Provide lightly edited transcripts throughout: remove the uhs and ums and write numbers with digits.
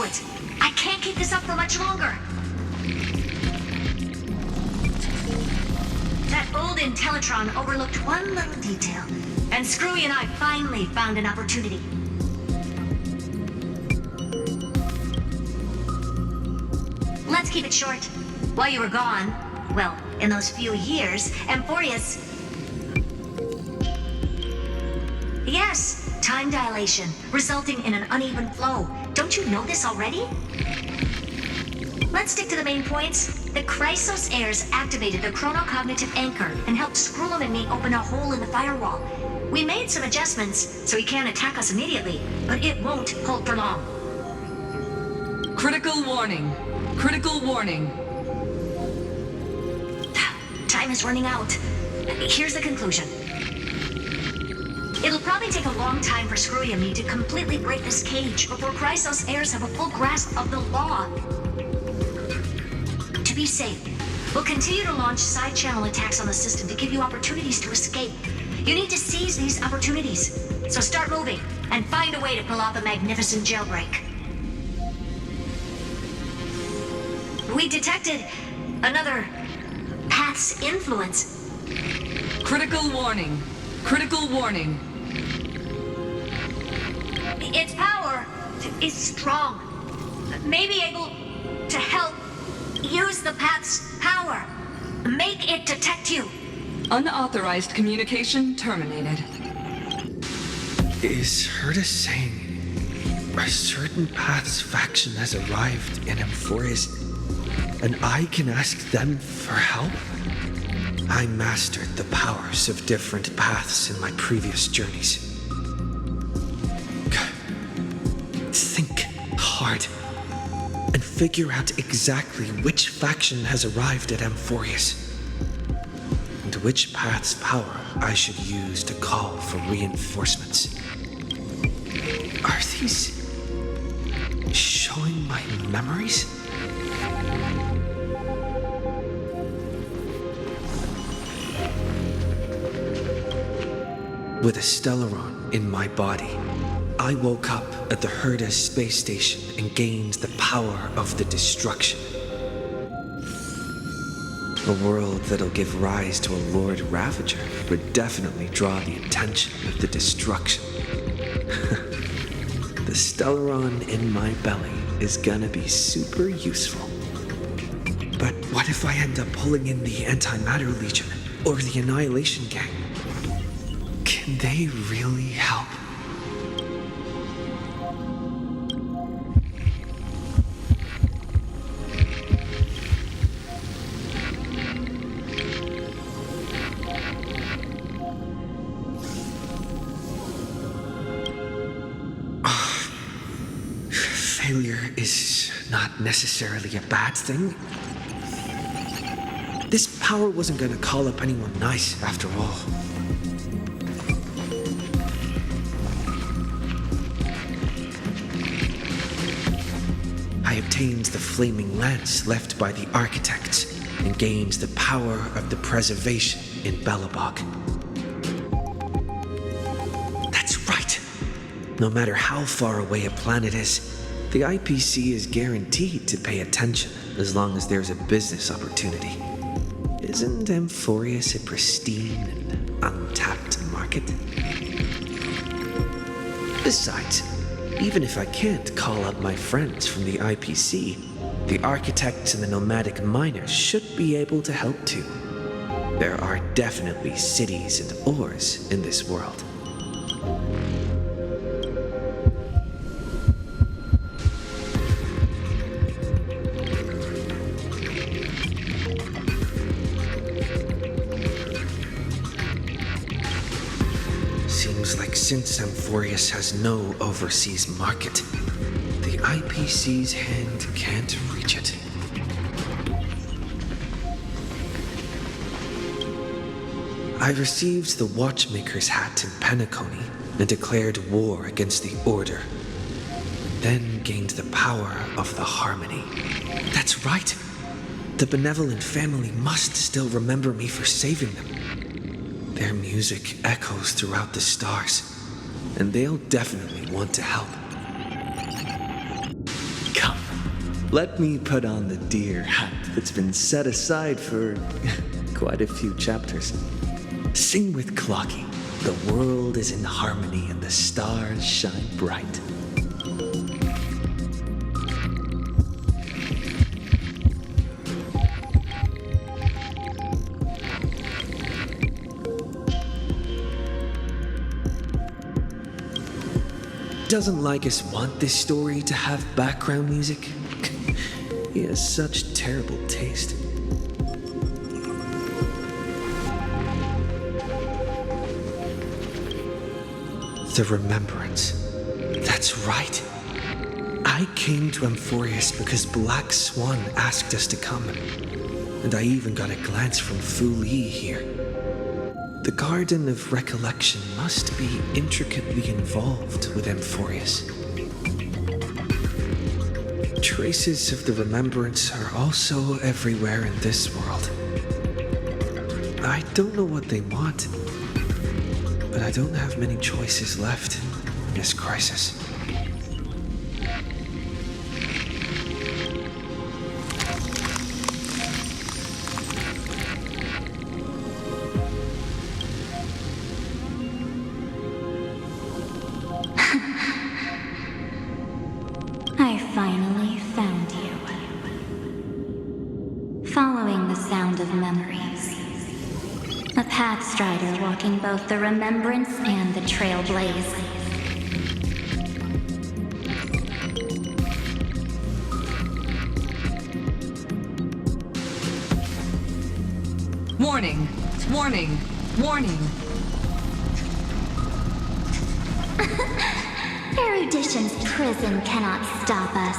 it. I can't keep this up for much longer. That old Intellitron overlooked one little detail, and Screwy and I finally found an opportunity. Let's keep it short. While you were gone, well, in those few years, Amphoreus... Yes, time dilation, resulting in an uneven flow. Don't you know this already? Let's stick to the main points. The Chrysos Heirs activated the chronocognitive anchor and helped Skrullum and me open a hole in the firewall. We made some adjustments, so he can't attack us immediately, but it won't hold for long. Critical warning. Critical warning. Time is running out. Here's the conclusion. It'll probably take a long time for Screwy and me to completely break this cage before Chrysos Heirs have a full grasp of the law. To be safe, we'll continue to launch side-channel attacks on the system to give you opportunities to escape. You need to seize these opportunities. So start moving and find a way to pull off a magnificent jailbreak. We detected another path's influence. Critical warning. Critical warning. Its power is strong. May be able to help use the path's power. Make it detect you. Unauthorized communication terminated. Is Herta saying a certain path's faction has arrived in Amphoreus, and I can ask them for help? I mastered the powers of different paths in my previous journeys. Think hard and figure out exactly which faction has arrived at Amphoreus and which path's power I should use to call for reinforcements. Are these showing my memories? With a Stellaron in my body, I woke up at the Herta space station and gained the power of the destruction. A world that'll give rise to a Lord Ravager would definitely draw the attention of the destruction. The Stellaron in my belly is gonna be super useful. But what if I end up pulling in the Antimatter Legion or the Annihilation Gang? Can they really help? Failure is not necessarily a bad thing. This power wasn't gonna call up anyone nice after all. I obtained the flaming lance left by the architects and gained the power of the preservation in Belobog. That's right. No matter how far away a planet is, the IPC is guaranteed to pay attention as long as there's a business opportunity. Isn't Amphoreus a pristine and untapped market? Besides, even if I can't call up my friends from the IPC, the architects and the nomadic miners should be able to help too. There are definitely cities and ores in this world. Seems like since Amphoreus has no overseas market, the IPC's hand can't reach it. I received the Watchmaker's hat in Penacony and declared war against the Order, then gained the power of the Harmony. That's right! The benevolent family must still remember me for saving them. Their music echoes throughout the stars, and they'll definitely want to help. let me put on the deer hat that's been set aside for quite a few chapters. Sing with Clocky. The world is in harmony and the stars shine bright. Doesn't Lygus want this story to have background music? He has such terrible taste. The remembrance. That's right. I came to Amphoreus because Black Swan asked us to come. And I even got a glance from Fu Li here. The Garden of Recollection must be intricately involved with Amphoreus. Traces of the remembrance are also everywhere in this world. I don't know what they want, but I don't have many choices left in this crisis. I finally found you. Following the sound of memories. A pathstrider walking both the remembrance and the trailblaze. Warning! Warning! Warning! Erudition's prison cannot stop us,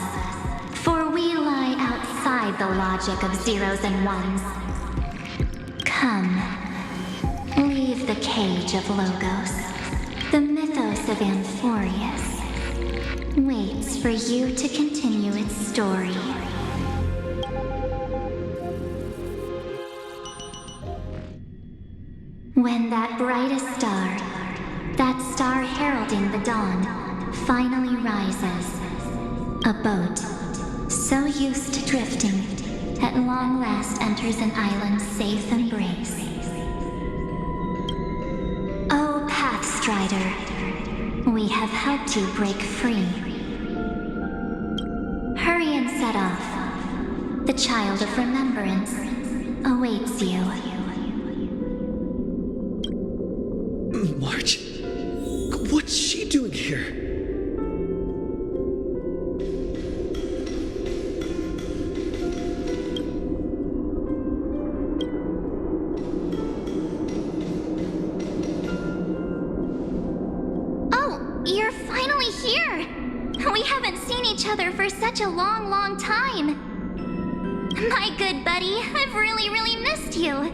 for we lie outside the logic of zeros and ones. Come, leave the cage of Logos. The mythos of Amphoreus waits for you to continue its story. When that brightest star, that star heralding the dawn, finally rises, a boat, so used to drifting, at long last enters an island's safe embrace. Oh, Pathstrider, we have helped you break free. Hurry and set off. The child of remembrance awaits you. March? What's she doing here? Oh, you're finally here! We haven't seen each other for such a long, long time. My good buddy, I've really missed you.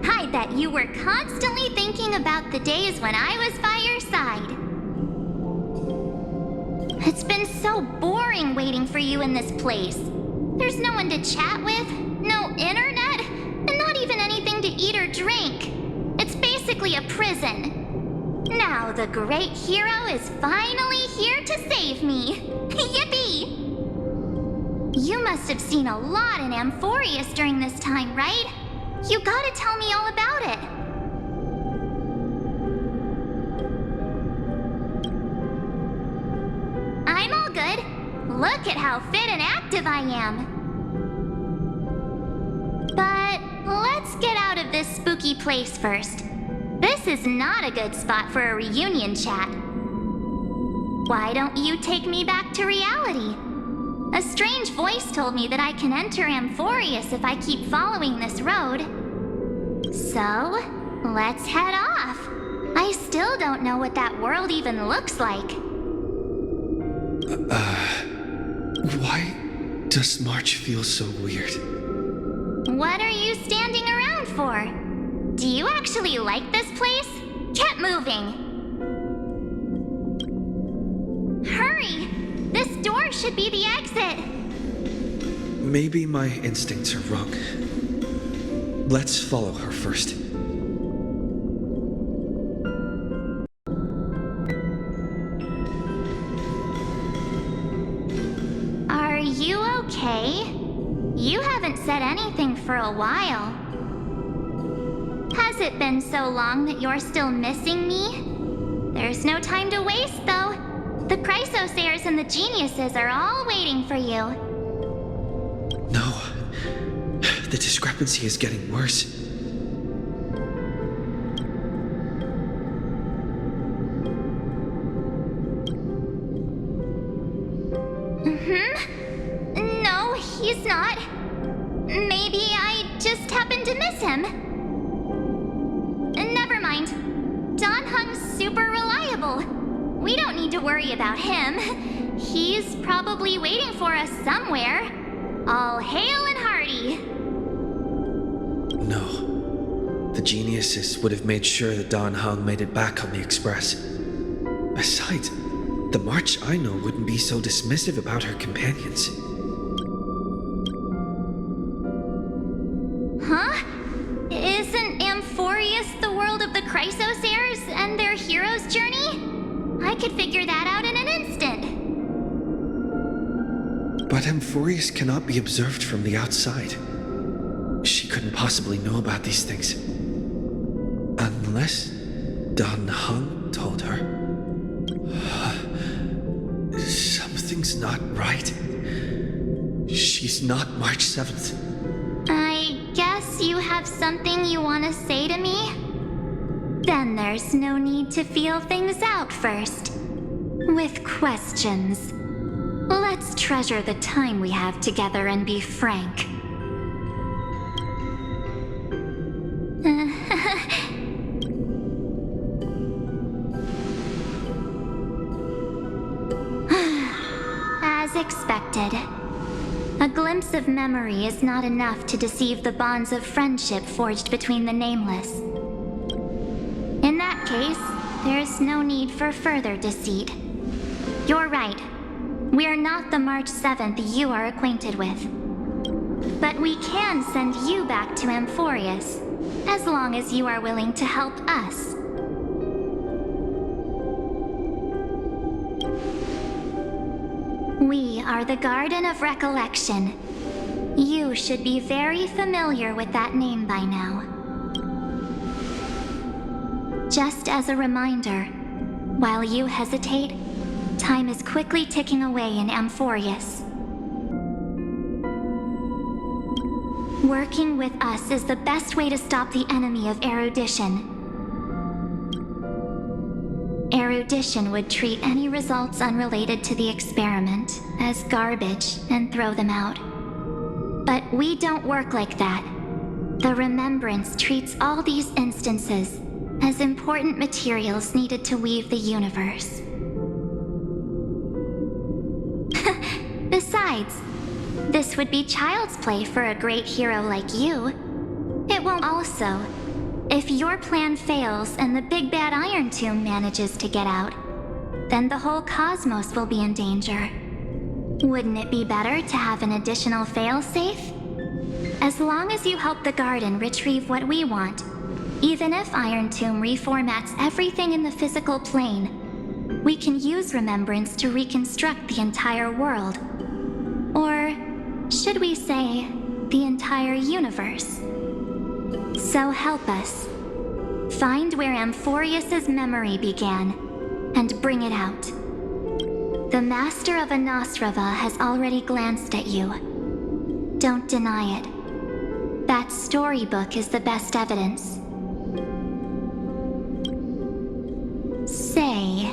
I bet you were constantly thinking about the days when I was by your side. It's been so boring waiting for you in this place. There's no one to chat with, no internet, and not even anything to eat or drink. It's basically a prison. Now the great hero is finally here to save me. Yippee! You must have seen a lot in Amphoreus during this time, right? You gotta tell me all about it. I'm all good. Look at how fit and active I am. But let's get out of this spooky place first. This is not a good spot for a reunion chat. Why don't you take me back to reality? A strange voice told me that I can enter Amphoreus if I keep following this road. So, let's head off. I still don't know what that world even looks like. Why does March feel so weird? What are you standing around for? Do you actually like this place? Get moving. Hurry! This door should be the exit. Maybe my instincts are wrong. Let's follow her first. okay? You haven't said anything for a while. Has it been so long that you're still missing me? There's no time to waste, though. The Chrysos Heirs and the geniuses are all waiting for you. No. The discrepancy is getting worse. No, he's not. Maybe I just happened to miss him. Never mind. Don Hung's super reliable. We don't need to worry about him. He's probably waiting for us somewhere. All hail and hearty. No. The geniuses would have made sure that Don Hung made it back on the Express. Besides, the March I know wouldn't be so dismissive about her companions. Huh? Isn't Amphoreus the world of the Chrysos Heirs and their hero's journey? I could figure that out in an instant. But Amphoreus cannot be observed from the outside. She couldn't possibly know about these things. Unless Don Hung told her. Something's not right. She's not March 7th. I guess you have something you want to say to me? Then there's no need to feel things out first. With questions. Let's treasure the time we have together and be frank. As expected. A glimpse of memory is not enough to deceive the bonds of friendship forged between the nameless. In that case, there's no need for further deceit. You're right. We're not the March 7th you are acquainted with. But we can send you back to Amphoreus, as long as you are willing to help us. We are the Garden of Recollection. You should be very familiar with that name by now. Just as a reminder, while you hesitate, time is quickly ticking away in Amphoreus. Working with us is the best way to stop the enemy of erudition. Erudition would treat any results unrelated to the experiment as garbage and throw them out. But we don't work like that. The remembrance treats all these instances as important materials needed to weave the universe. Besides, this would be child's play for a great hero like you. It won't also. If your plan fails and the big bad Iron Tomb manages to get out, then the whole cosmos will be in danger. Wouldn't it be better to have an additional failsafe? As long as you help the Garden retrieve what we want, even if Iron Tomb reformats everything in the physical plane, we can use remembrance to reconstruct the entire world. Or should we say, the entire universe? So help us. Find where Amphoreus' memory began, and bring it out. The Master of Anosrava has already glanced at you. Don't deny it. That storybook is the best evidence. Say,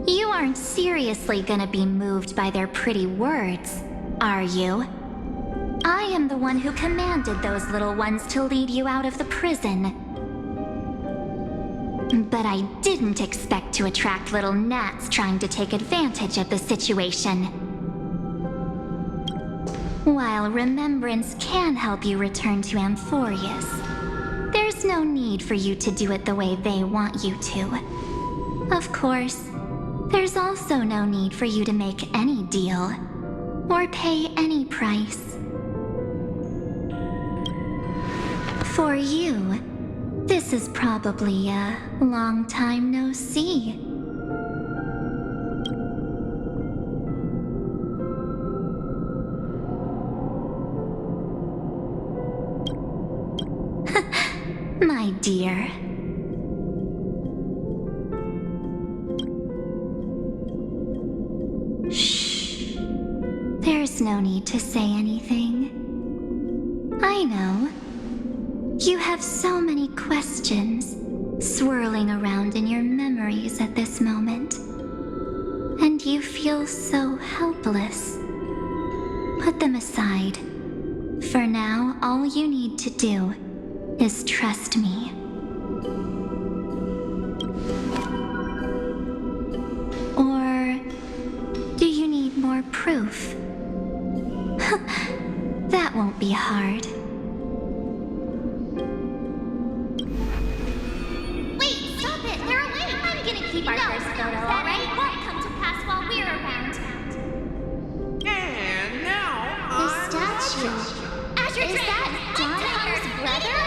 you aren't seriously gonna be moved by their pretty words, are you? I am the one who commanded those little ones to lead you out of the prison. But I didn't expect to attract little gnats trying to take advantage of the situation. While remembrance can help you return to Amphoreus, there's no need for you to do it the way they want you to. Of course, there's also no need for you to make any deal, or pay any price. For you, this is probably a long time no see. my dear. Shh. There's no need to say anything. I know. You have so many questions swirling around in your memories at this moment. And you feel so helpless. Put them aside. For now, all you need to do is trust me. Or do you need more proof? That won't be hard. Wait, stop it! They're away! I'm gonna keep our first photo, alright? It won't come to pass while we're around. And now The statue. Is that Donna's brother?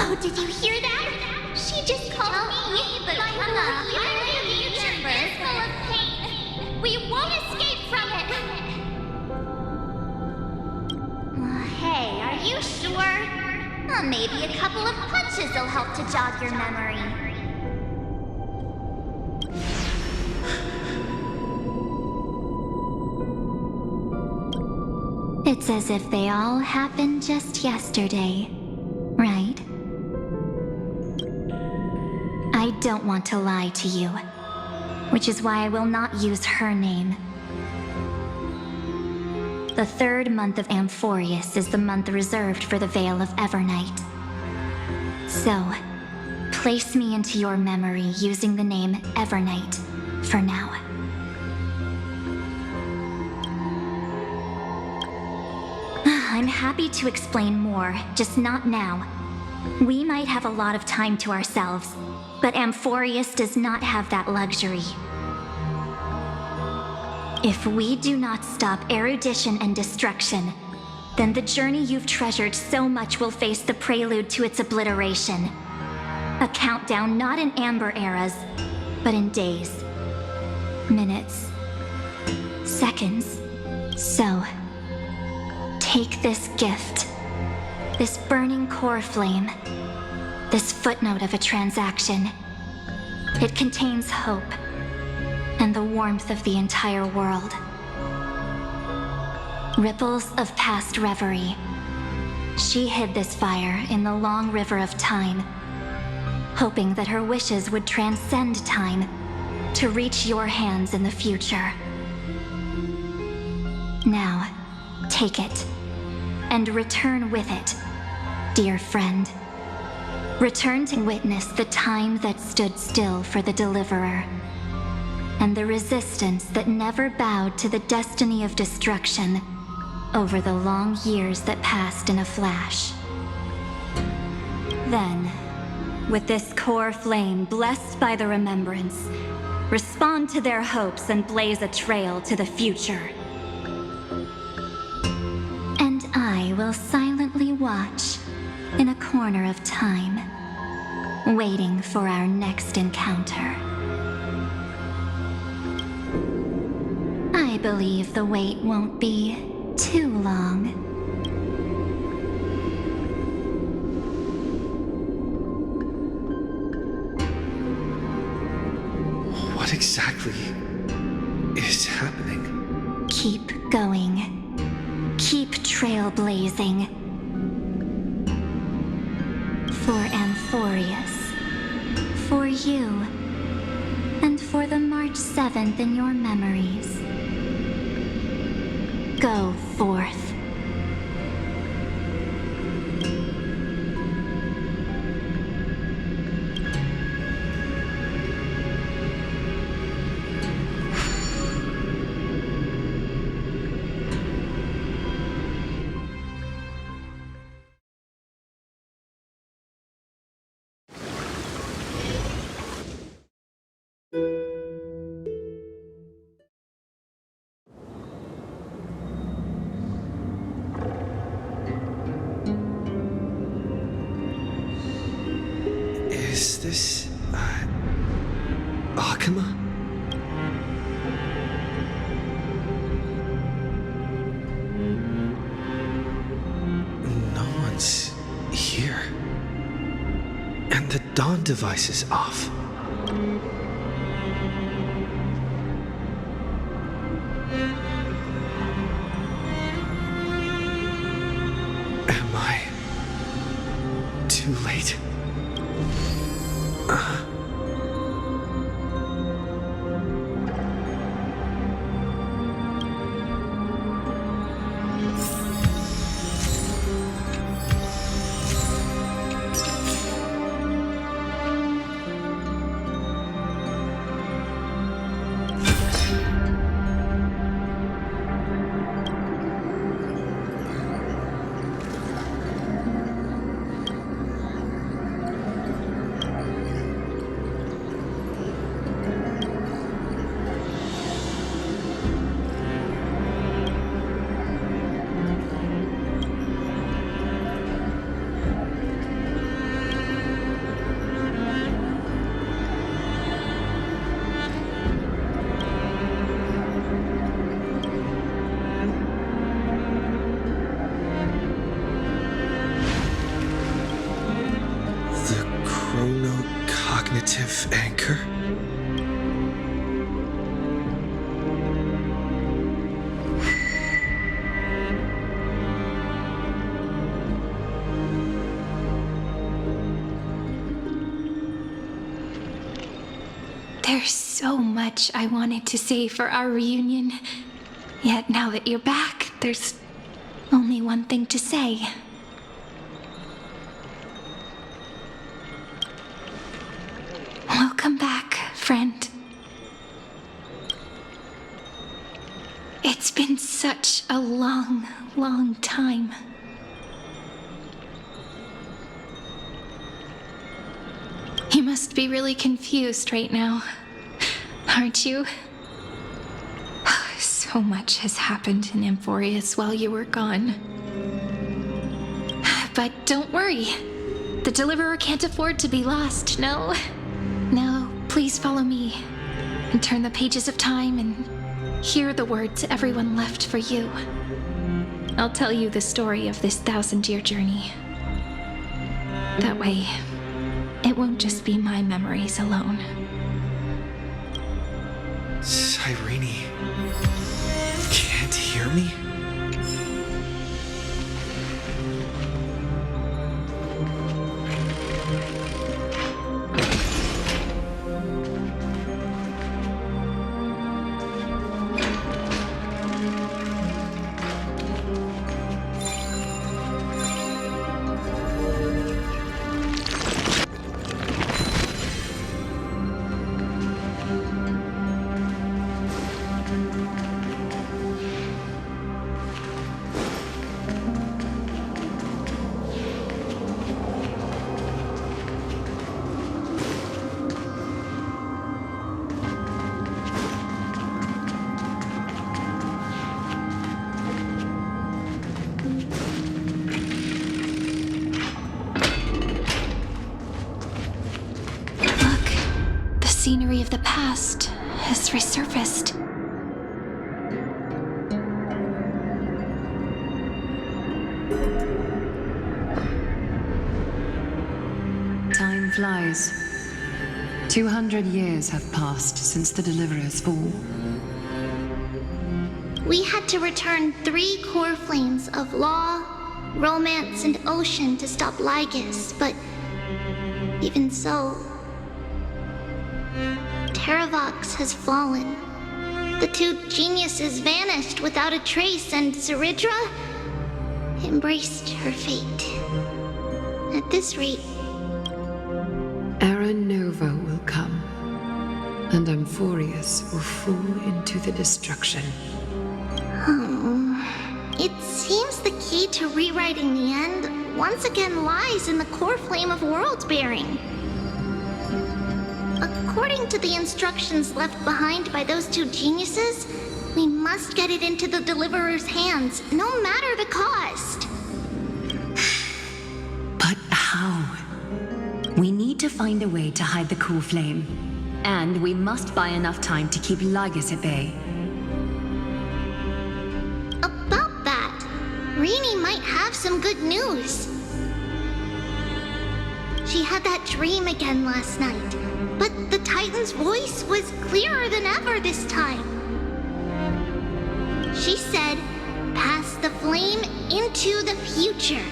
Oh, did you hear that? She just called me, but my future is full of pain. We won't escape from it. Hey, are you sure? Well, maybe a couple of punches will help to jog your memory. It's as if they all happened just yesterday, right? I don't want to lie to you, which is why I will not use her name. The third month of Amphoreus is the month reserved for the Veil of Evernight. So, place me into your memory using the name Evernight for now. I'm happy to explain more, just not now. We might have a lot of time to ourselves, but Amphoreus does not have that luxury. If we do not stop erudition and destruction, then the journey you've treasured so much will face the prelude to its obliteration. A countdown not in amber eras, but in days, minutes, seconds. So, take this gift, this burning core flame, this footnote of a transaction. It contains hope and the warmth of the entire world. Ripples of past reverie. She hid this fire in the long river of time, hoping that her wishes would transcend time to reach your hands in the future. Now, take it, and return with it, dear friend. Return to witness the time that stood still for the Deliverer, and the resistance that never bowed to the destiny of destruction over the long years that passed in a flash. Then, with this core flame blessed by the remembrance, respond to their hopes and blaze a trail to the future. And I will silently watch in a corner of time, waiting for our next encounter. I believe the wait won't be too long. What exactly is happening? Keep going. Keep trailblazing. For Amphoreus. For you. And for the March 7th in your memories. Go forth. Is this... Okhema? No one's here. dawn device is off. Am I too late? Cognitive anchor? There's so much I wanted to say for our reunion. Yet now that you're back, there's only one thing to say. Welcome back, friend. It's been such a long, long time. You must be really confused right now, aren't you? So much has happened in Amphoreus while you were gone. But don't worry. The Deliverer can't afford to be lost, no? Now, please follow me and turn the pages of time and hear the words everyone left for you. I'll tell you the story of this 1,000-year journey. That way, it won't just be my memories alone. Cyrene can't hear me? Scenery of the past has resurfaced. Time flies. 200 years have passed since the Deliverer's fall. We had to return 3 Coreflames of Law, Romance, and Ocean to stop Lygus, but even so, Terravox has fallen. The 2 geniuses vanished without a trace, and Zeridra embraced her fate. At this rate, Era Nova will come, and Amphoreus will fall into the destruction. it seems the key to rewriting the end once again lies in the Coreflame of Worldbearing. According to the instructions left behind by those 2 geniuses, we must get it into the Deliverer's hands, no matter the cost. But how? We need to find a way to hide the Coreflame. And we must buy enough time to keep Lygus at bay. About that, Rini might have some good news. she had that dream again last night, but the Titan's voice was clearer than ever this time. She said, pass the flame into the future.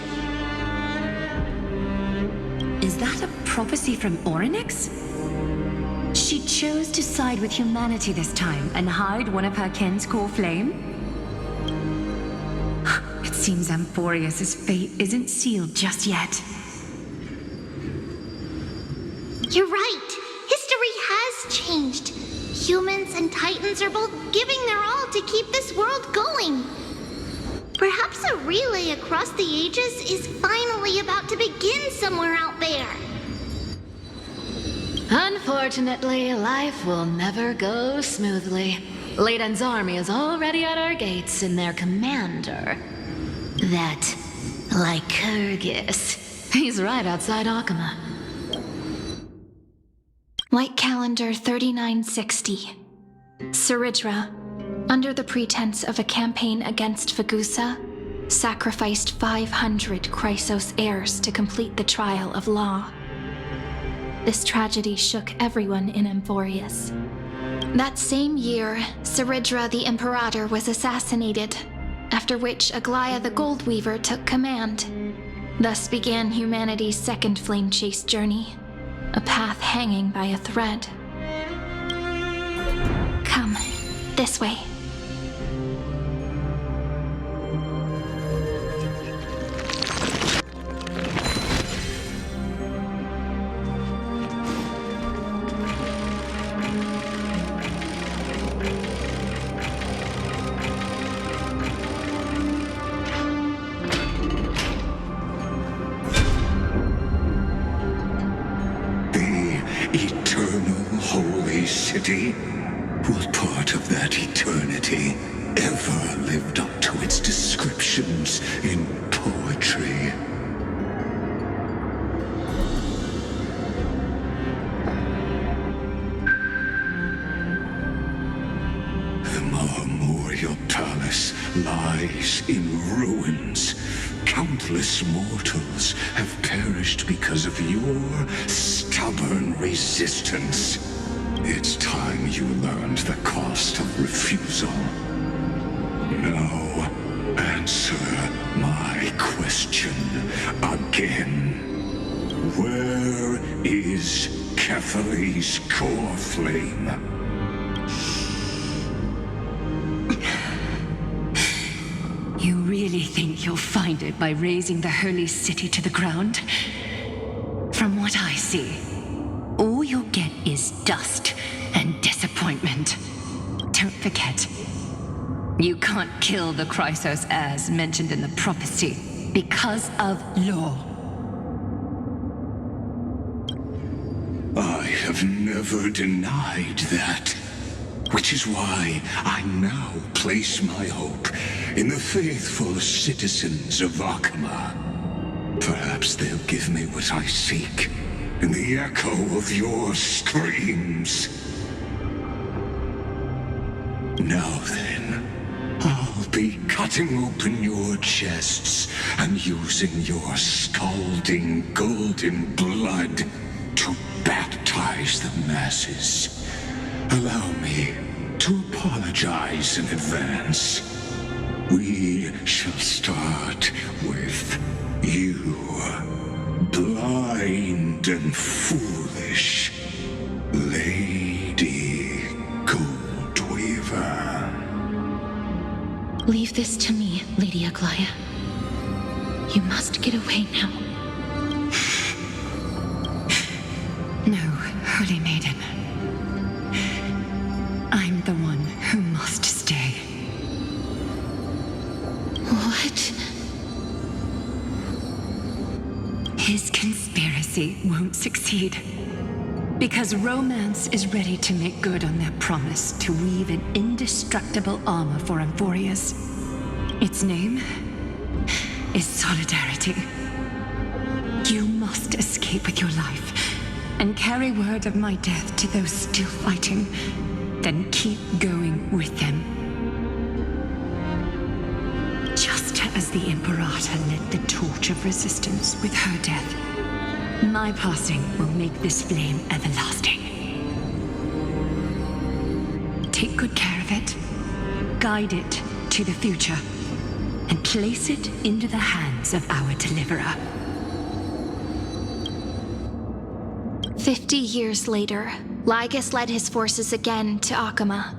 Is that a prophecy from Orynyx? She chose to side with humanity this time and hide one of her kin's Coreflame? It seems Amphoreus' fate isn't sealed just yet. You're right. History has changed. Humans and Titans are both giving their all to keep this world going. Perhaps a relay across the ages is finally about to begin somewhere out there. Unfortunately, life will never go smoothly. Leiden's army is already at our gates, and their commander, that Lycurgus, he's right outside Okhema. White Calendar 3960. Cyrene, under the pretense of a campaign against Vagusa, sacrificed 500 Chrysos Heirs to complete the trial of law. This tragedy shook everyone in Amphoreus. That same year, Cyrene the Imperator was assassinated, after which Aglaia the Goldweaver took command. Thus began humanity's second flame chase journey, a path hanging by a thread. Come, this way. City? What part of that eternity ever lived up to its descriptions in poetry? The Memorial Palace lies in ruins. Countless mortals have perished because of your stubborn resistance. It's time you learned the cost of refusal. Now, answer my question again. Where is Ketheri's Coreflame? You really think you'll find it by razing the holy city to the ground? From what I see, all you'll get is dust and disappointment. Don't forget, you can't kill the Chrysos Heirs mentioned in the prophecy because of law. I have never denied that, which is why I now place my hope in the faithful citizens of Okhema. Perhaps they'll give me what I seek in the echo of your screams. Now then, I'll be cutting open your chests and using your scalding golden blood to baptize the masses. Allow me to apologize in advance. We shall start with you, blind and foolish Lady Goldweaver. Leave this to me, Lady Aglaia. You must get away now. No, Holy Maiden. I'm the one who must stay. What? His conspiracy won't succeed. Because romance is ready to make good on their promise to weave an indestructible armor for Amphoreus. Its name is Solidarity. You must escape with your life and carry word of my death to those still fighting. Then keep going with them. Just as the Imperator lit the torch of resistance with her death, My passing will make this flame everlasting. Take good care of it, guide it to the future, and place it into the hands of our deliverer. 50 years later, Lygus led his forces again to Okhema.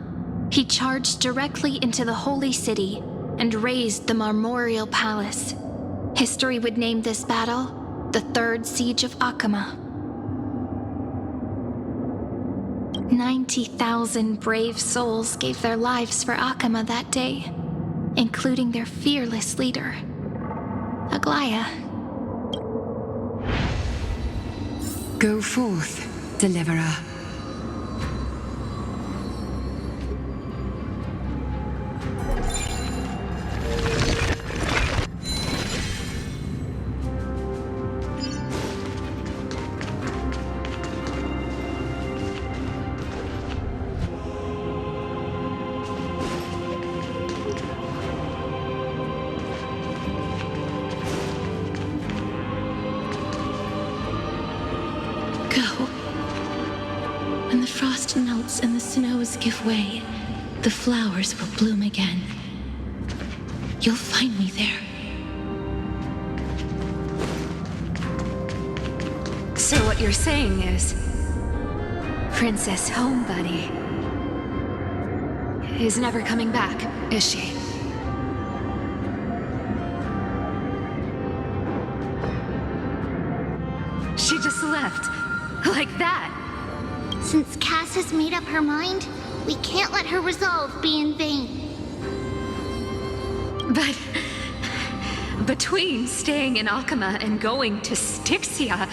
He charged directly into the Holy City and razed the Marmorial Palace. History would name this battle the Third Siege of Okhema. 90,000 brave souls gave their lives for Okhema that day, including their fearless leader, Aglaya. Go forth, deliverer. When the frost melts and the snows give way, the flowers will bloom again. You'll find me there. So what you're saying is, Princess Homebuddy is never coming back, is she? She just left, like that. Since Cass has made up her mind, we can't let her resolve be in vain. But between staying in Okhema and going to Styxia,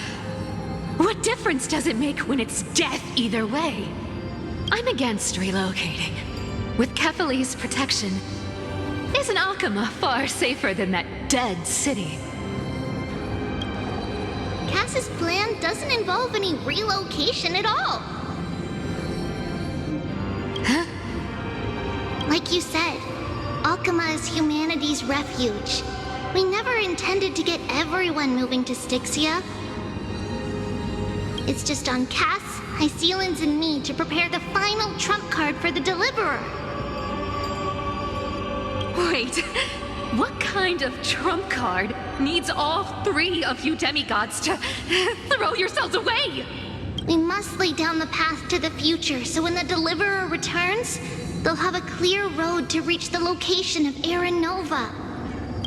what difference does it make when it's death either way? I'm against relocating. With Kefali's protection, isn't Okhema far safer than that dead city? Cass's plan doesn't involve any relocation at all. Huh? Like you said, Okhema is humanity's refuge. We never intended to get everyone moving to Styxia. It's just on Cass, Hycealans, and me to prepare the final trump card for the Deliverer. Wait, what kind of trump card needs all three of you demigods to throw yourselves away? We must lay down the path to the future so when the Deliverer returns, they'll have a clear road to reach the location of Era Nova.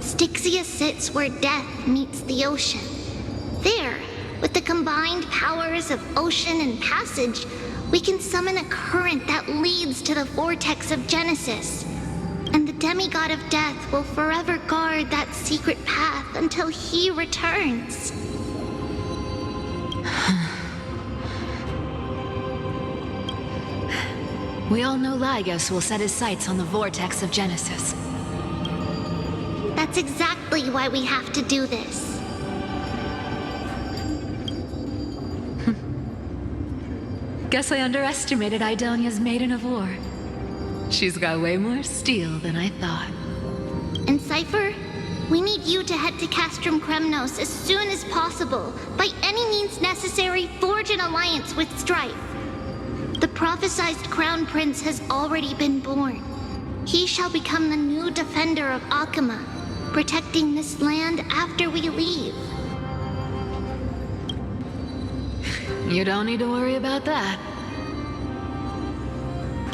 Styxia sits where death meets the ocean. There, with the combined powers of ocean and passage, we can summon a current that leads to the Vortex of Genesis. And the demigod of death will forever guard that secret path until he returns. We all know Lygus will set his sights on the Vortex of Genesis. That's exactly why we have to do this. Guess I underestimated Idonia's Maiden of War. She's got way more steel than I thought. And Cypher, we need you to head to Castrum Kremnos as soon as possible. By any means necessary, forge an alliance with Strife. The prophesized Crown Prince has already been born. He shall become the new defender of Okhema, protecting this land after we leave. You don't need to worry about that.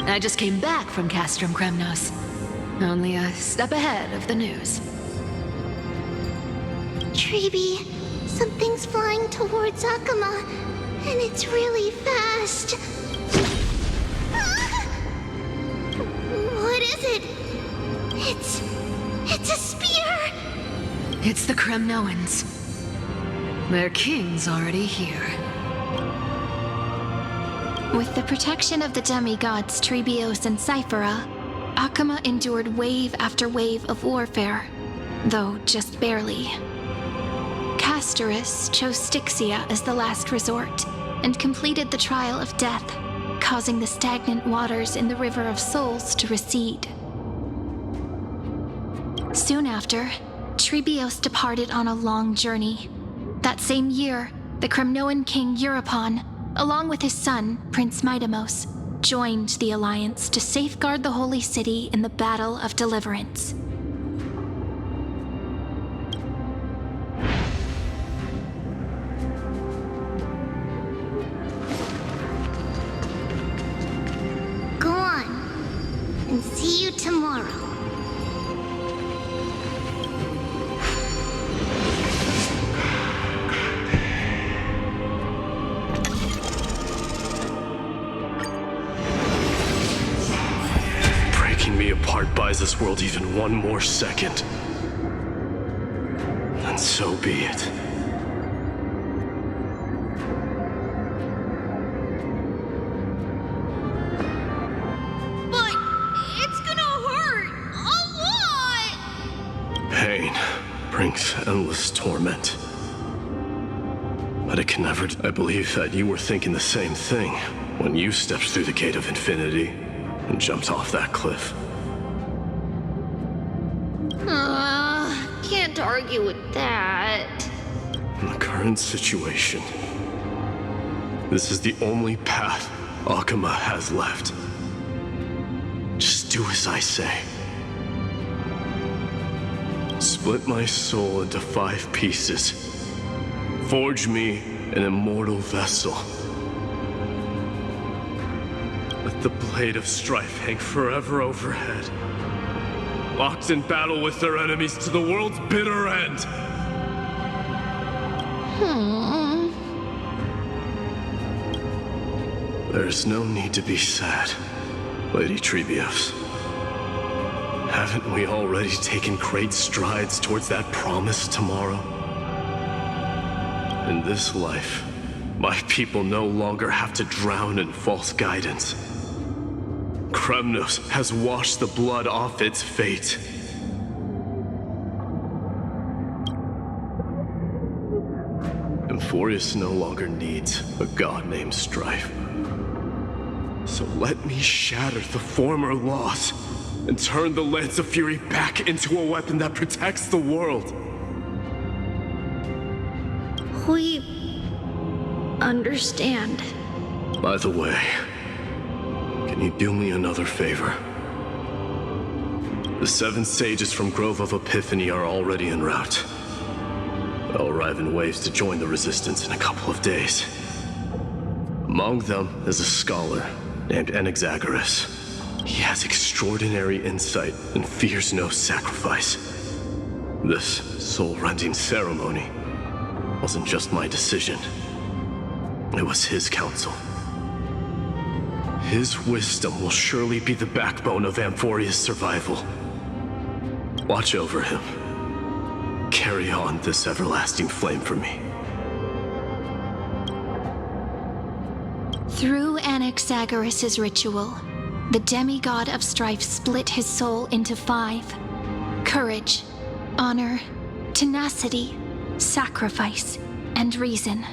I just came back from Castrum Kremnos. Only a step ahead of the news. Treeby, something's flying towards Okhema, and it's really fast. What is it? It's a spear! It's the Kremnoans. Their king's already here. With the protection of the demigods Trebios and Cyphera, Okhema endured wave after wave of warfare, though just barely. Castorus chose Styxia as the last resort, and completed the trial of death, causing the stagnant waters in the River of Souls to recede. Soon after, Trebios departed on a long journey. That same year, the Kremnoan king Euripon, along with his son, Prince Midamos, joined the Alliance to safeguard the Holy City in the Battle of Deliverance. Go on, and see you tomorrow. Me apart buys this world even one more second, and so be it. But it's gonna hurt a lot! Pain brings endless torment. But it can never... I believe that you were thinking the same thing when you stepped through the gate of infinity and jumped off that cliff. Can't argue with that. In the current situation, this is the only path Okhema has left. Just do as I say. Split my soul into 5 pieces. Forge me an immortal vessel. Let the blade of strife hang forever overhead. Locked in battle with their enemies to the world's bitter end. There's no need to be sad, Lady Trebios. Haven't we already taken great strides towards that promised tomorrow? In this life, my people no longer have to drown in false guidance. Kremnos has washed the blood off its fate. Amphoreus no longer needs a god named Strife. So let me shatter the former laws and turn the Lance of Fury back into a weapon that protects the world. We understand. By the way, can you do me another favor? The 7 sages from Grove of Epiphany are already en route. They'll arrive in waves to join the Resistance in a couple of days. Among them is a scholar named Anaxagoras. He has extraordinary insight and fears no sacrifice. This soul-rending ceremony wasn't just my decision. It was his counsel. His wisdom will surely be the backbone of Amphoreus' survival. Watch over him. Carry on this everlasting flame for me. Through Anaxagoras' ritual, the demigod of strife split his soul into 5. Courage, honor, tenacity, sacrifice, and reason,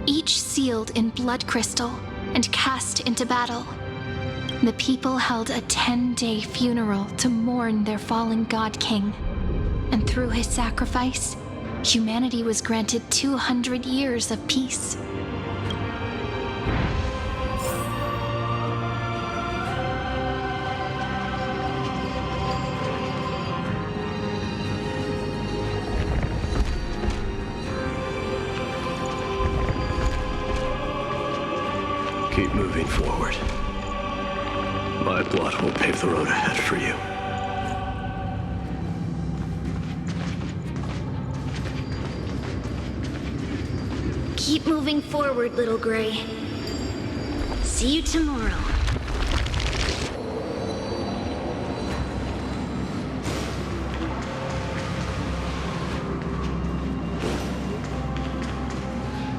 each sealed in blood crystal and cast into battle. The people held a 10-day funeral to mourn their fallen god king. And through his sacrifice, humanity was granted 200 years of peace. Keep moving forward. My blood will pave the road ahead for you. Keep moving forward, little Gray. See you tomorrow.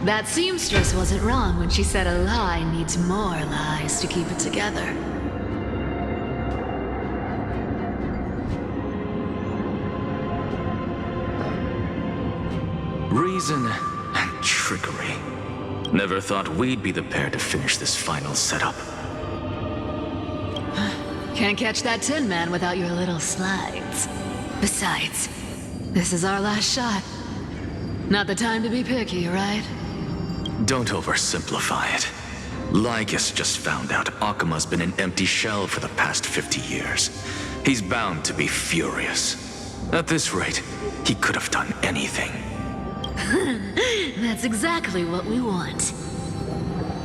That seamstress wasn't wrong when she said a lie needs more lies to keep it together. Reason and trickery. Never thought we'd be the pair to finish this final setup. Can't catch that Tin Man without your little slides. Besides, this is our last shot. Not the time to be picky, right? Don't oversimplify it. Lygus just found out Okhema's been an empty shell for the past 50 years. He's bound to be furious. At this rate, he could have done anything. That's exactly what we want.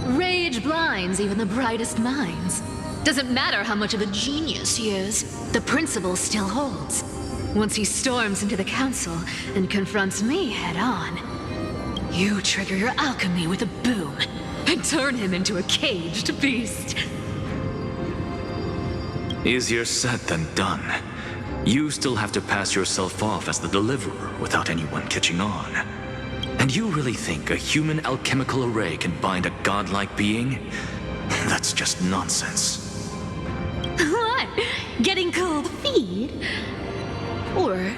Rage blinds even the brightest minds. Doesn't matter how much of a genius he is, the principle still holds. Once he storms into the council and confronts me head-on, you trigger your alchemy with a boom and turn him into a caged beast. Easier said than done. You still have to pass yourself off as the deliverer without anyone catching on. And you really think a human alchemical array can bind a godlike being? That's just nonsense. What? Getting cold feet? Or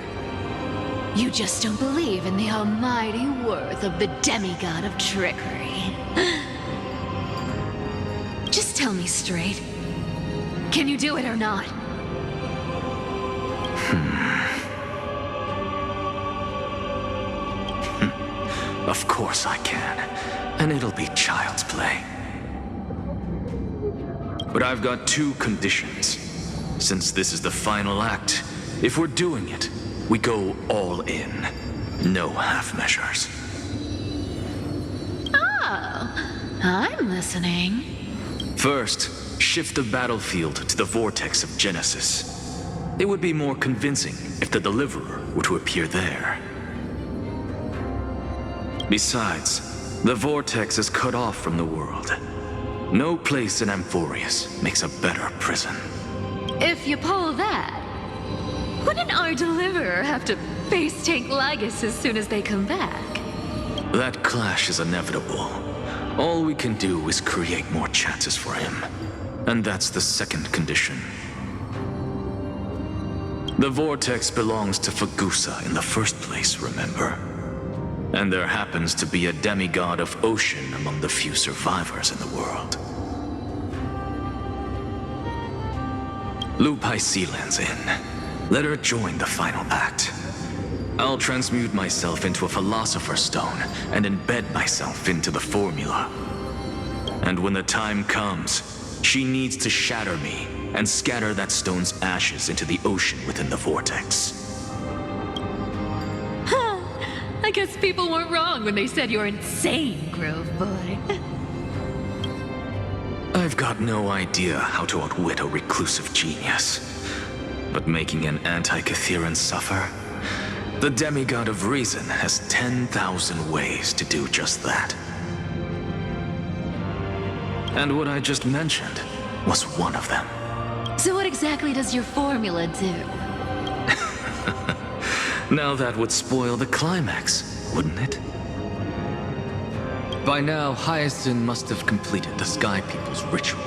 you just don't believe in the almighty worth of the demigod of trickery? Just tell me straight. Can you do it or not? Of course I can. And it'll be child's play. But I've got two conditions. Since this is the final act, if we're doing it, we go all in. No half measures. Oh, I'm listening. First, shift the battlefield to the Vortex of Genesis. It would be more convincing if the Deliverer were to appear there. Besides, the Vortex is cut off from the world. No place in Amphoreus makes a better prison. If you pull that, wouldn't our Deliverer have to face tank Lygus as soon as they come back? That clash is inevitable. All we can do is create more chances for him. And that's the second condition. The Vortex belongs to Fagusa in the first place, remember? And there happens to be a demigod of ocean among the few survivors in the world. Lupai Sealand's in. Let her join the final act. I'll transmute myself into a Philosopher's Stone and embed myself into the formula. And when the time comes, she needs to shatter me and scatter that stone's ashes into the ocean within the Vortex. I guess people weren't wrong when they said you're insane, Grove Boy. I've got no idea how to outwit a reclusive genius. But making an anti-Catheran suffer? The demigod of reason has 10,000 ways to do just that. And what I just mentioned was one of them. So what exactly does your formula do? Now that would spoil the climax, wouldn't it? By now, Hyacinth must have completed the Sky People's ritual.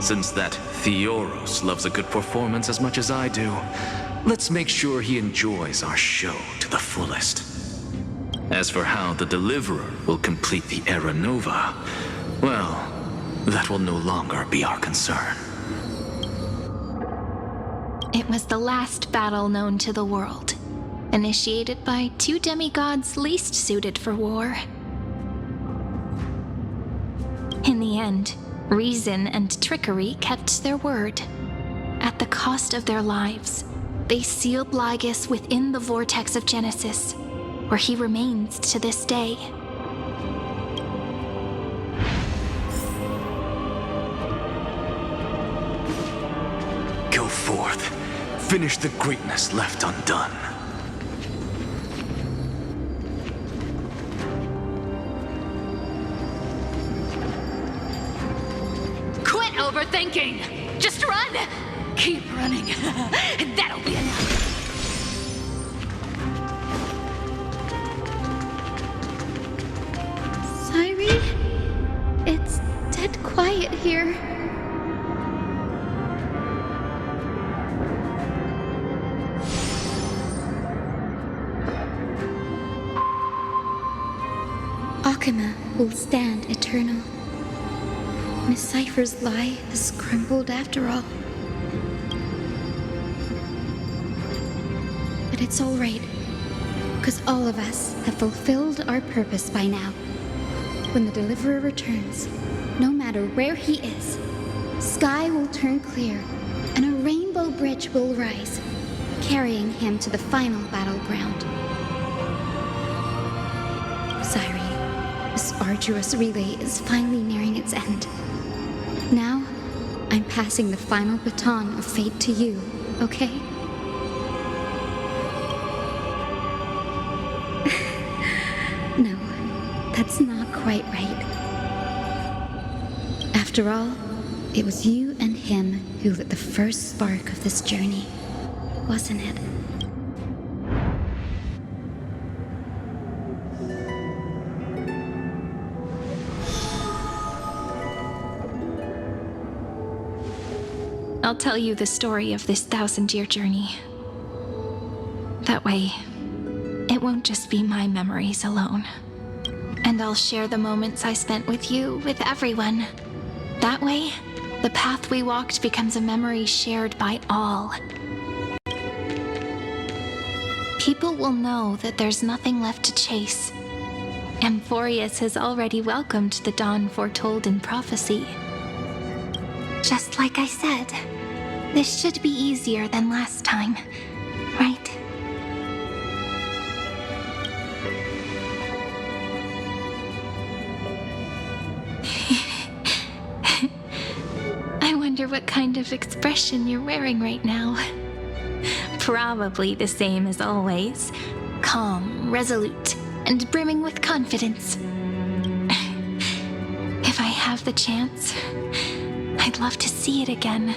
Since that Theoros loves a good performance as much as I do, let's make sure he enjoys our show to the fullest. As for how the Deliverer will complete the Era Nova, well, that will no longer be our concern. It was the last battle known to the world, initiated by two demigods least suited for war. In the end, reason and trickery kept their word. At the cost of their lives, they sealed Lygus within the Vortex of Genesis, where he remains to this day. Go forth. Finish the greatness left undone. Quit overthinking! Just run! Keep running, and that'll be enough. Cyrene? It's dead quiet here. Okhema will stand eternal. Decipher's lie has crumbled after all. But it's all right. because all of us have fulfilled our purpose by now. When the Deliverer returns, no matter where he is, sky will turn clear and a rainbow bridge will rise, carrying him to the final battleground. Cyrene, this arduous relay is finally nearing its end. Now, I'm passing the final baton of fate to you, okay? No, that's not quite right. After all, it was you and him who lit the first spark of this journey, wasn't it? I'll tell you the story of this 1,000-year journey. That way, it won't just be my memories alone. And I'll share the moments I spent with you with everyone. That way, the path we walked becomes a memory shared by all. People will know that there's nothing left to chase. Amphoreus has already welcomed the dawn foretold in prophecy. Just like I said, this should be easier than last time, right? I wonder what kind of expression you're wearing right now. Probably the same as always. Calm, resolute, and brimming with confidence. If I have the chance, I'd love to see it again.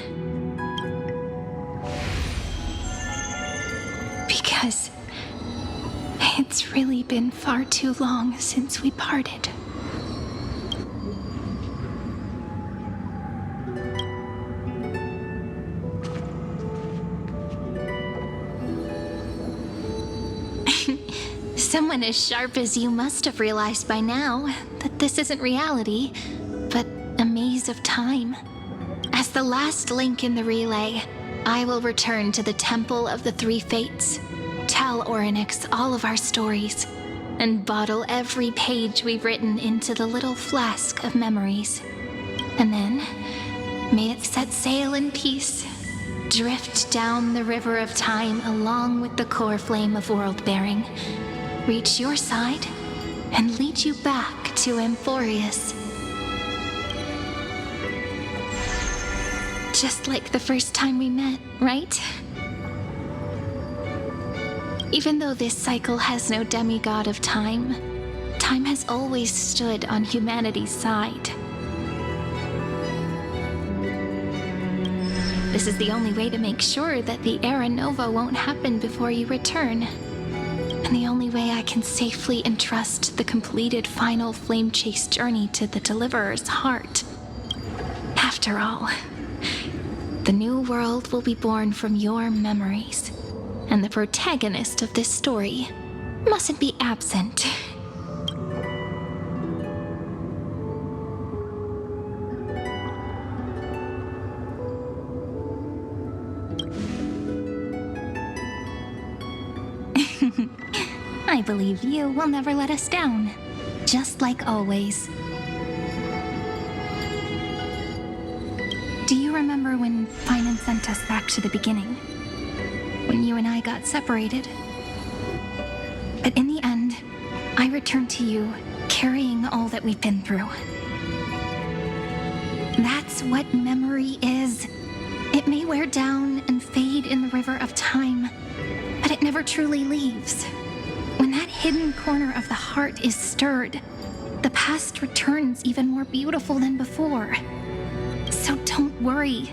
Because it's really been far too long since we parted. Someone as sharp as you must have realized by now that this isn't reality, but a maze of time. As the last link in the relay, I will return to the Temple of the Three Fates, tell Orynyx all of our stories, and bottle every page we've written into the little flask of memories. And then, may it set sail in peace, drift down the river of time along with the Coreflame of Worldbearing, reach your side, and lead you back to Amphoreus. Just like the first time we met, right? Even though this cycle has no demigod of time, time has always stood on humanity's side. This is the only way to make sure that the Era Nova won't happen before you return. And the only way I can safely entrust the completed final flame chase journey to the Deliverer's heart. After all, the new world will be born from your memories, and the protagonist of this story mustn't be absent. I believe you will never let us down, just like always. Do you remember when Finan sent us back to the beginning? When you and I got separated? But in the end, I returned to you, carrying all that we've been through. That's what memory is. It may wear down and fade in the river of time, but it never truly leaves. When that hidden corner of the heart is stirred, the past returns even more beautiful than before. So don't worry.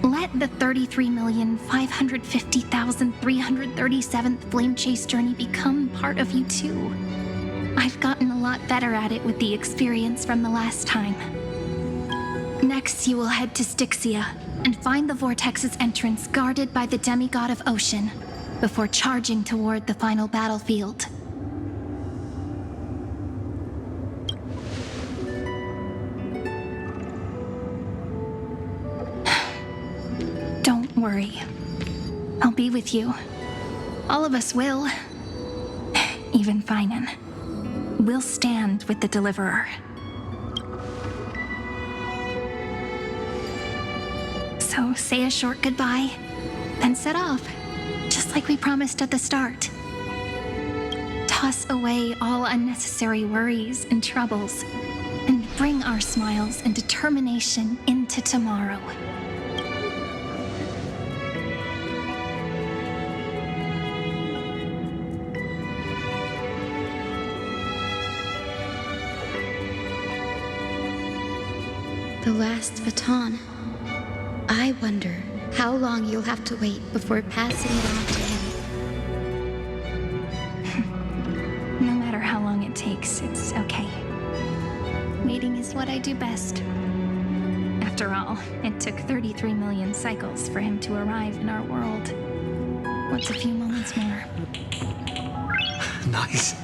Let the 33,550,337th Flame Chase journey become part of you too. I've gotten a lot better at it with the experience from the last time. Next, you will head to Styxia and find the Vortex's entrance guarded by the demigod of ocean, before charging toward the final battlefield. Don't worry. I'll be with you. All of us will. even Finan. We'll stand with the Deliverer. So say a short goodbye, then set off, just like we promised at the start. Toss away all unnecessary worries and troubles, and bring our smiles and determination into tomorrow. The last baton. I wonder how long you'll have to wait before passing it on to him. No matter how long it takes, it's okay. Waiting is what I do best. After all, it took 33 million cycles for him to arrive in our world. What's a few moments more? Nice.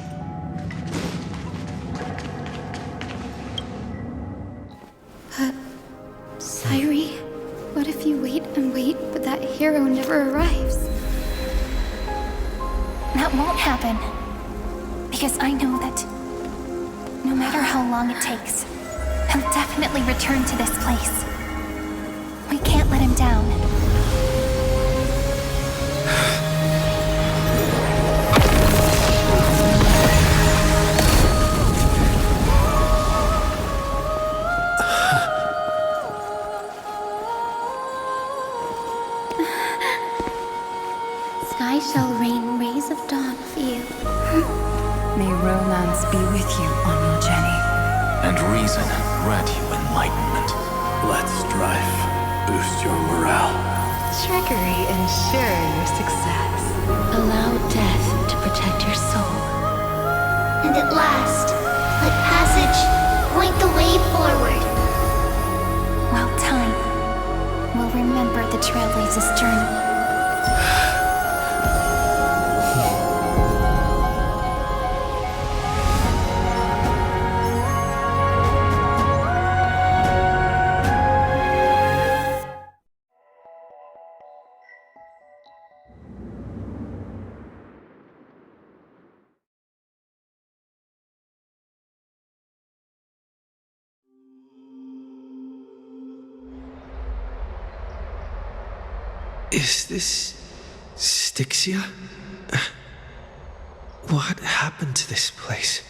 Cyrene, what if you wait and wait, but that hero never arrives? That won't happen. Because I know that no matter how long it takes, he'll definitely return to this place. We can't let him down. Sky shall rain rays of dawn for you. May romance be with you on your journey. And reason grant you enlightenment. Let strife boost your morale. Trickery ensure your success. Allow death to protect your soul. And at last, let passage point the way forward. While time will remember the Trailblazer's journey. Is this Styxia? What happened to this place?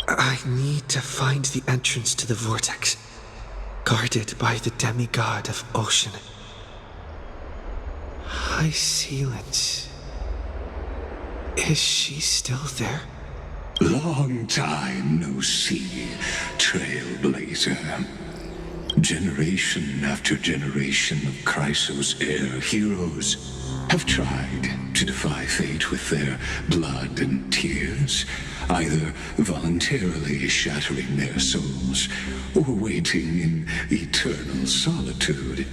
I need to find the entrance to the Vortex, guarded by the demigod of ocean. High Sealance. Is she still there? Long time no see, Trailblazer. Generation after generation of Chrysos Heir heroes have tried to defy fate with their blood and tears, either voluntarily shattering their souls or waiting in eternal solitude.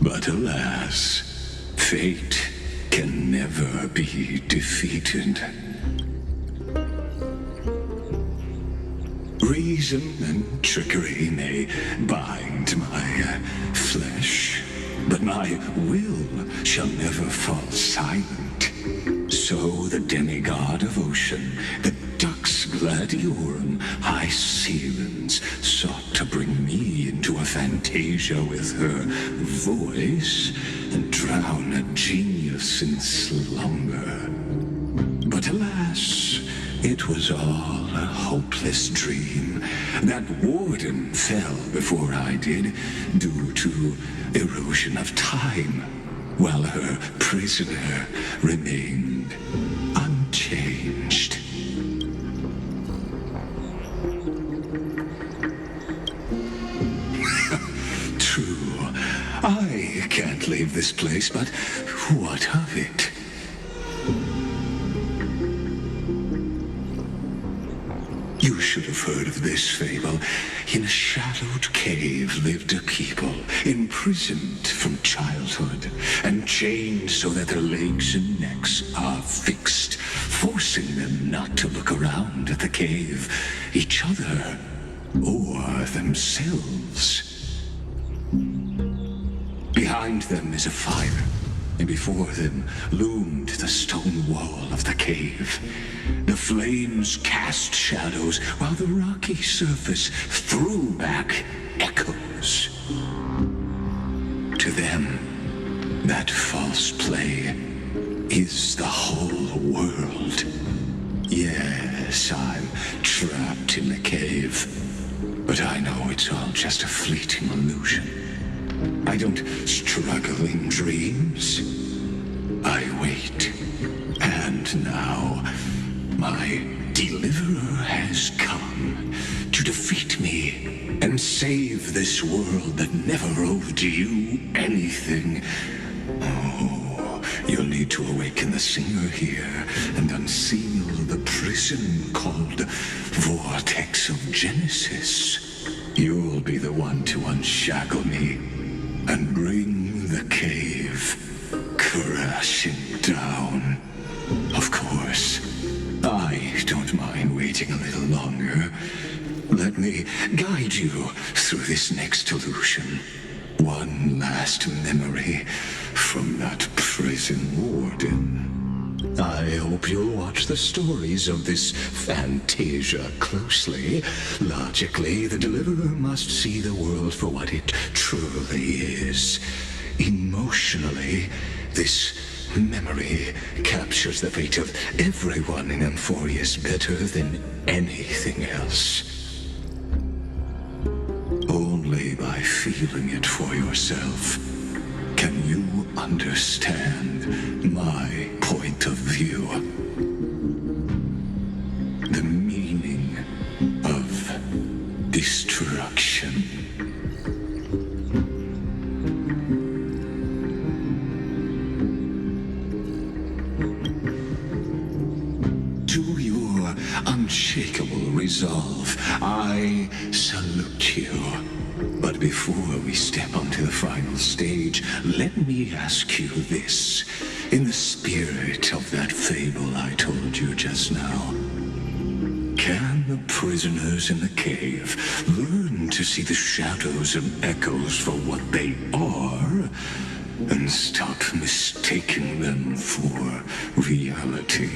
But alas, fate can never be defeated. Reason and trickery may bind my flesh, but my will shall never fall silent. So the demigod of ocean, the Dux Gladiorum, High Sealance, sought to bring me into a fantasia with her voice and drown a genius in slumber. But alas, it was all a hopeless dream. That warden fell before I did, due to erosion of time, while her prisoner remained unchanged. True, I can't leave this place, but what of it? You should have heard of this fable. In a shadowed cave lived a people, imprisoned from childhood, and chained so that their legs and necks are fixed, forcing them not to look around at the cave, each other, or themselves. Behind them is a fire, and before them loomed the stone wall of the cave. The flames cast shadows, while the rocky surface threw back echoes. To them, that false play is the whole world. Yes, I'm trapped in the cave, but I know it's all just a fleeting illusion. I don't struggle in dreams. I wait. And now, my deliverer has come to defeat me and save this world that never owed you anything. Oh, you'll need to awaken the singer here and unseal the prison called Vortex of Genesis. You'll be the one to unshackle me and bring the cave crashing down. Of course, I don't mind waiting a little longer. Let me guide you through this next illusion. One last memory from that prison warden. I hope you'll watch the stories of this Fantasia closely. Logically, the Deliverer must see the world for what it truly is. Emotionally, this memory captures the fate of everyone in Amphoreus better than anything else. Only by feeling it for yourself can you understand my point of view. The meaning of destruction. To your unshakable resolve, I salute you. But before we step onto the final stage, let me ask you this. In the spirit of that fable I told you just now, can the prisoners in the cave learn to see the shadows and echoes for what they are, and stop mistaking them for reality?